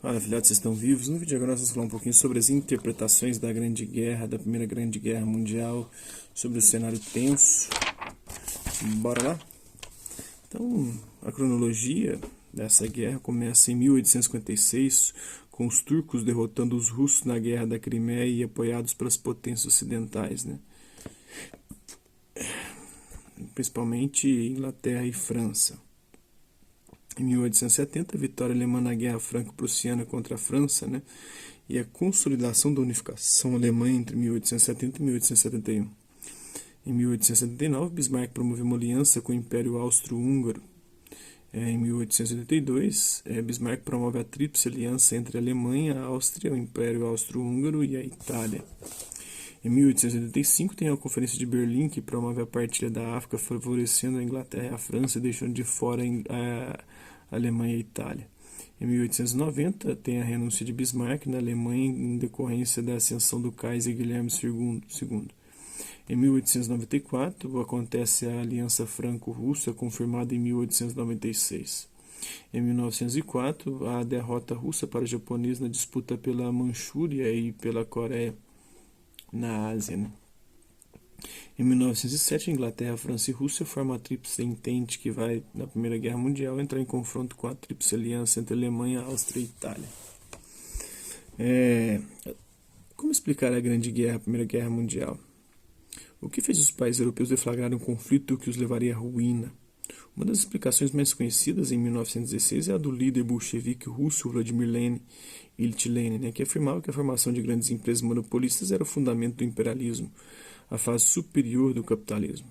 Fala, filhotes, vocês estão vivos? No vídeo agora nós vamos falar um pouquinho sobre as interpretações da Grande Guerra, da Primeira Grande Guerra Mundial, sobre o cenário tenso. Bora lá? Então, a cronologia dessa guerra começa em 1856, com os turcos derrotando os russos na Guerra da Crimeia e apoiados pelas potências ocidentais, né? Principalmente Inglaterra e França. Em 1870, a vitória alemã na Guerra Franco-Prussiana contra a França, né? E a consolidação da unificação alemã entre 1870 e 1871. Em 1879, Bismarck promoveu uma aliança com o Império Austro-Húngaro. Em 1882, Bismarck promove a Tríplice Aliança entre a Alemanha, a Áustria, o Império Austro-Húngaro e a Itália. Em 1885, tem a Conferência de Berlim, que promove a partilha da África, favorecendo a Inglaterra e a França, deixando de fora a Alemanha e a Itália. Em 1890, tem a renúncia de Bismarck na Alemanha em decorrência da ascensão do Kaiser Guilherme II. Em 1894, acontece a Aliança Franco-Russa, confirmada em 1896. Em 1904, a derrota russa para os japoneses na disputa pela Manchúria e pela Coreia, na Ásia, né? Em 1907, a Inglaterra, França e Rússia formam a Tríplice Entente, que vai, na Primeira Guerra Mundial, entrar em confronto com a Tríplice Aliança entre Alemanha, Áustria e Itália. Como explicar a Grande Guerra, a Primeira Guerra Mundial? O que fez os países europeus deflagrarem um conflito que os levaria à ruína? Uma das explicações mais conhecidas, em 1916, é a do líder bolchevique russo Vladimir Ilyich Lenin, né, que afirmava que a formação de grandes empresas monopolistas era o fundamento do imperialismo, a fase superior do capitalismo.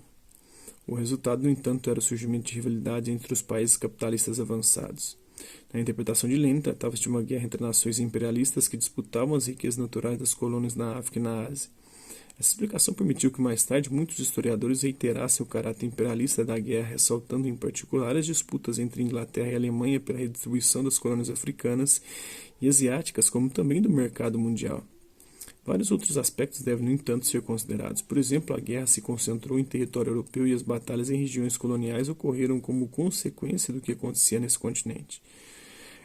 O resultado, no entanto, era o surgimento de rivalidade entre os países capitalistas avançados. Na interpretação de Lenin, tratava-se de uma guerra entre nações imperialistas que disputavam as riquezas naturais das colônias na África e na Ásia. Essa explicação permitiu que mais tarde muitos historiadores reiterassem o caráter imperialista da guerra, ressaltando em particular as disputas entre Inglaterra e Alemanha pela redistribuição das colônias africanas e asiáticas, como também do mercado mundial. Vários outros aspectos devem, no entanto, ser considerados. Por exemplo, a guerra se concentrou em território europeu e as batalhas em regiões coloniais ocorreram como consequência do que acontecia nesse continente.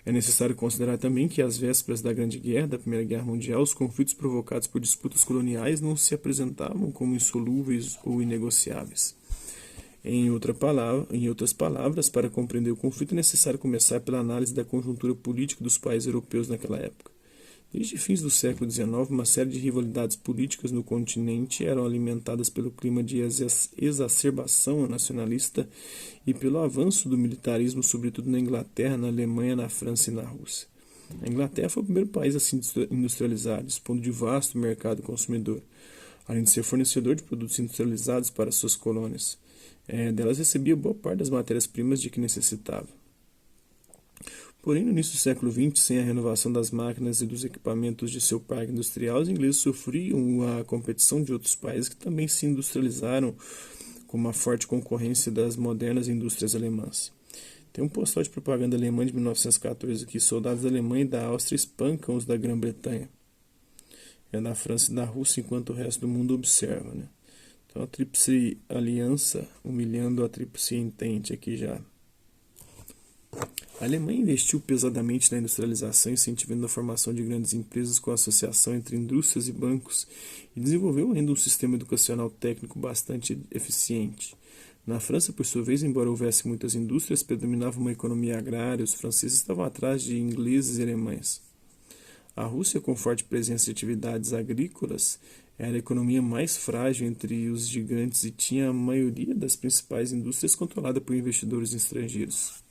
É necessário considerar também que, às vésperas da Grande Guerra, da Primeira Guerra Mundial, os conflitos provocados por disputas coloniais não se apresentavam como insolúveis ou inegociáveis. Em outras palavras, para compreender o conflito é necessário começar pela análise da conjuntura política dos países europeus naquela época. Desde fins do século XIX, uma série de rivalidades políticas no continente eram alimentadas pelo clima de exacerbação nacionalista e pelo avanço do militarismo, sobretudo na Inglaterra, na Alemanha, na França e na Rússia. A Inglaterra foi o primeiro país a se industrializar, dispondo de vasto mercado consumidor, além de ser fornecedor de produtos industrializados para suas colônias. Delas recebia boa parte das matérias-primas de que necessitava. Porém, no início do século XX, sem a renovação das máquinas e dos equipamentos de seu parque industrial, os ingleses sofriam a competição de outros países que também se industrializaram com uma forte concorrência das modernas indústrias alemãs. Tem um postal de propaganda alemã de 1914 que soldados da Alemanha e da Áustria espancam os da Grã-Bretanha. É da França e da Rússia, enquanto o resto do mundo observa, né? Então a Tríplice Aliança humilhando a Tríplice Entente aqui já. A Alemanha investiu pesadamente na industrialização, incentivando a formação de grandes empresas com associação entre indústrias e bancos, e desenvolveu ainda um sistema educacional técnico bastante eficiente. Na França, por sua vez, embora houvesse muitas indústrias, predominava uma economia agrária, os franceses estavam atrás de ingleses e alemães. A Rússia, com forte presença de atividades agrícolas, era a economia mais frágil entre os gigantes e tinha a maioria das principais indústrias controlada por investidores estrangeiros.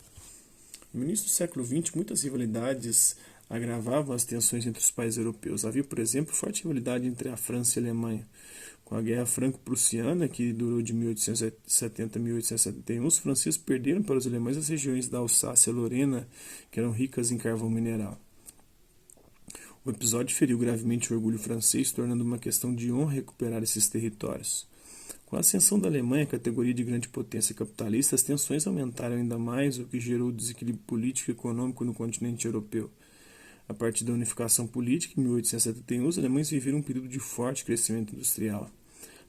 No início do século XX, muitas rivalidades agravavam as tensões entre os países europeus. Havia, por exemplo, forte rivalidade entre a França e a Alemanha. Com a Guerra Franco-Prussiana, que durou de 1870 a 1871, os franceses perderam para os alemães as regiões da Alsácia e Lorena, que eram ricas em carvão mineral. O episódio feriu gravemente o orgulho francês, tornando uma questão de honra recuperar esses territórios. Com a ascensão da Alemanha à categoria de grande potência capitalista, as tensões aumentaram ainda mais, o que gerou desequilíbrio político e econômico no continente europeu. A partir da unificação política, em 1871, os alemães viveram um período de forte crescimento industrial.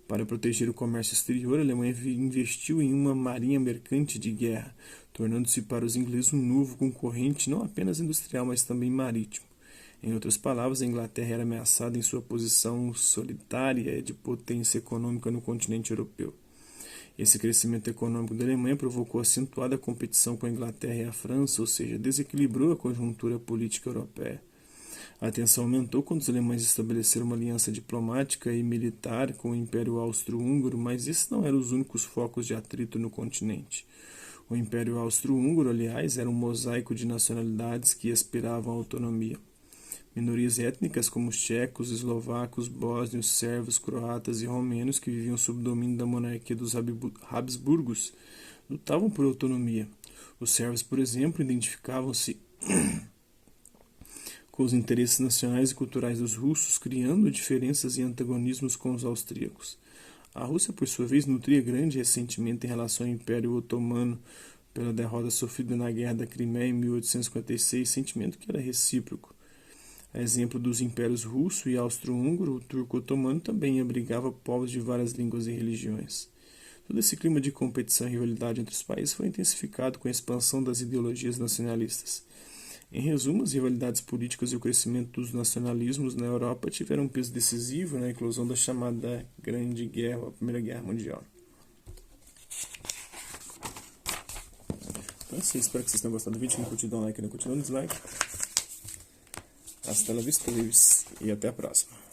Para proteger o comércio exterior, a Alemanha investiu em uma marinha mercante de guerra, tornando-se para os ingleses um novo concorrente não apenas industrial, mas também marítimo. Em outras palavras, a Inglaterra era ameaçada em sua posição solitária de potência econômica no continente europeu. Esse crescimento econômico da Alemanha provocou acentuada competição com a Inglaterra e a França, ou seja, desequilibrou a conjuntura política europeia. A tensão aumentou quando os alemães estabeleceram uma aliança diplomática e militar com o Império Austro-Húngaro, mas esses não eram os únicos focos de atrito no continente. O Império Austro-Húngaro, aliás, era um mosaico de nacionalidades que aspiravam à autonomia. Minorias étnicas como os tchecos, eslovacos, bósnios, sérvios, croatas e romenos que viviam sob o domínio da monarquia dos Habsburgos lutavam por autonomia. Os sérvios, por exemplo, identificavam-se com os interesses nacionais e culturais dos russos, criando diferenças e antagonismos com os austríacos. A Rússia, por sua vez, nutria grande ressentimento em relação ao Império Otomano pela derrota sofrida na Guerra da Crimeia em 1856, sentimento que era recíproco. A exemplo dos impérios russo e austro-húngaro, o turco-otomano também abrigava povos de várias línguas e religiões. Todo esse clima de competição e rivalidade entre os países foi intensificado com a expansão das ideologias nacionalistas. Em resumo, as rivalidades políticas e o crescimento dos nacionalismos na Europa tiveram um peso decisivo na eclosão da chamada Grande Guerra, a Primeira Guerra Mundial. Então, espero que vocês tenham gostado do vídeo. Quem curtiu, dá um like, não curtiu, dá um dislike. Hasta la vista, e até a próxima.